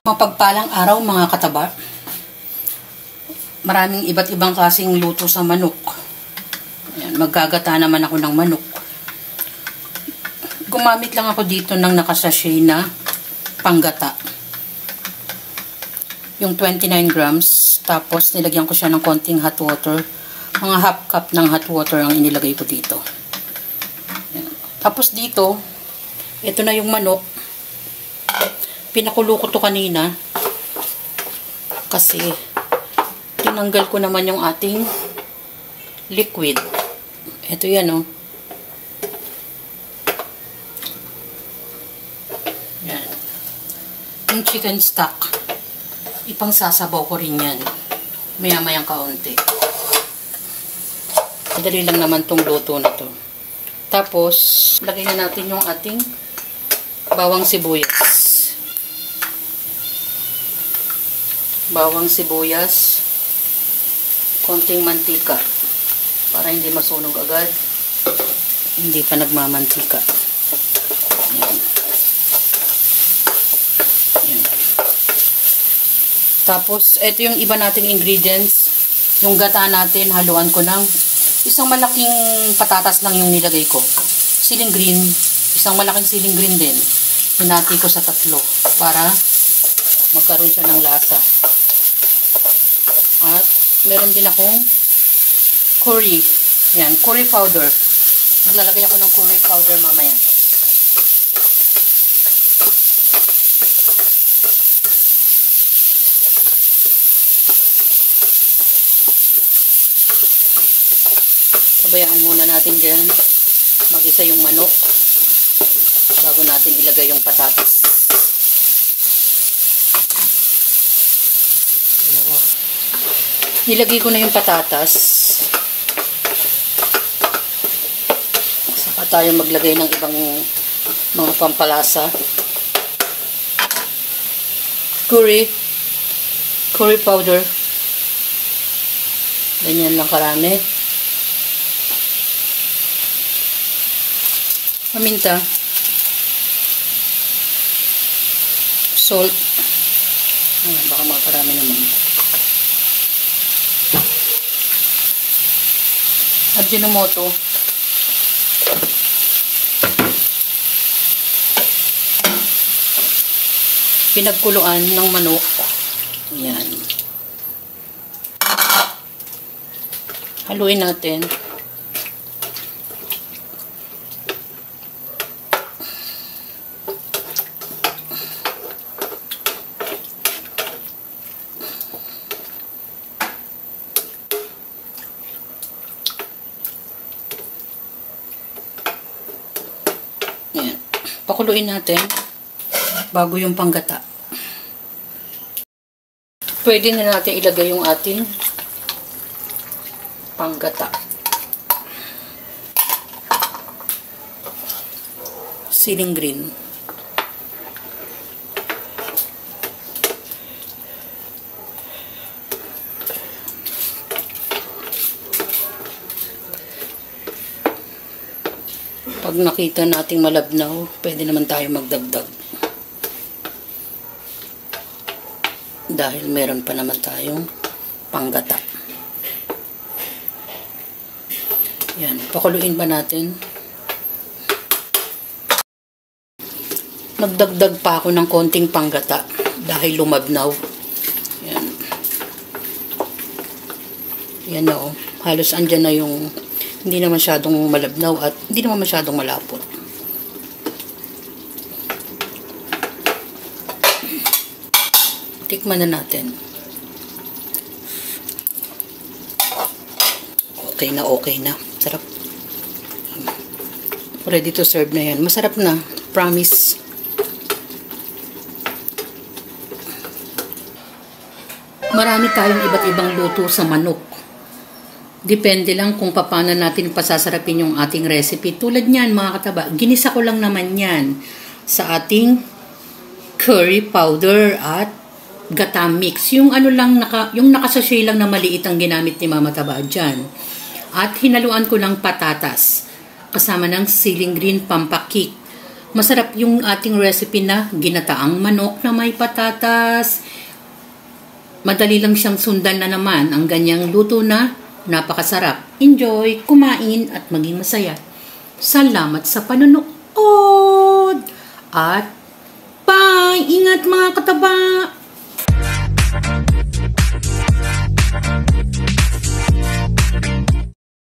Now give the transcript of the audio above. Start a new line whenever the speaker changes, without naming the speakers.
Mapagpalang araw mga kataba. Maraming iba't ibang klaseng luto sa manok. Ayan, maggagata naman ako ng manok. Gumamit lang ako dito ng nakasachet na panggata. Yung 29 grams. Tapos nilagyan ko siya ng konting hot water. Mga half cup ng hot water ang inilagay ko dito. Ayan. Tapos dito, ito na yung manok. Pinakulo ko to kanina kasi tinanggal ko naman yung ating liquid. Ito yan, oh. Yan. Yung chicken stock, ipang sasabaw ko rin yan. Maya-mayang kaunti. Madali lang naman tong luto na to. Tapos, lagay na natin yung ating bawang sibuyas. Bawang sibuyas, konting mantika para hindi masunog agad, hindi pa nagmamantika. Ayan. Ayan. Tapos ito yung iba nating ingredients. Yung gata natin, haluan ko ng isang malaking patatas lang yung nilagay ko, siling green, isang malaking siling green din, hinati ko sa tatlo para magkaroon siya ng lasa. At meron din akong curry. Yan, curry powder. Maglalagay ako ng curry powder mamaya. Pabayaan muna natin dyan mag-isa yung manok bago natin ilagay yung patatas. Nilagay ko na yung patatas. Saka tayo maglagay ng ibang mga pampalasa. Curry powder. Ganyan lang karami. Paminta. Salt. Baka maparami naman. Ajinomoto. Pinagkuluan ng manok. Ayan. Haluin natin. Ayan. Pakuluin natin bago yung panggata. Pwede na natin ilagay yung ating panggata. Siling green. Pag nakita nating malabnaw, pwede naman tayo magdagdag. Dahil meron pa naman tayong panggata. Yan, pakuluin pa natin. Nagdagdag pa ako ng konting panggata dahil lumabnaw. Yan. Yan na, oh. Halos andyan na yung hindi na masyadong malabnaw at hindi naman masyadong malapot. Tikman na natin. Okay na, okay na. Sarap. Ready to serve na yan. Masarap na. Promise. Marami tayong iba't ibang luto sa manok. Depende lang kung paano natin pasasarapin yung ating recipe. Tulad niyan mga kataba, ginisa ko lang naman yan sa ating curry powder at gata mix. Yung ano lang, yung nakasachet lang na maliit ang ginamit ni Mama Taba dyan. At hinaluan ko lang patatas kasama ng siling green pampakik Masarap yung ating recipe na ginataang manok na may patatas. Madali lang siyang sundan na naman ang ganyang luto na napakasarap. Enjoy, kumain at maging masaya. Salamat sa panonood! At bye! Ingat mga kataba!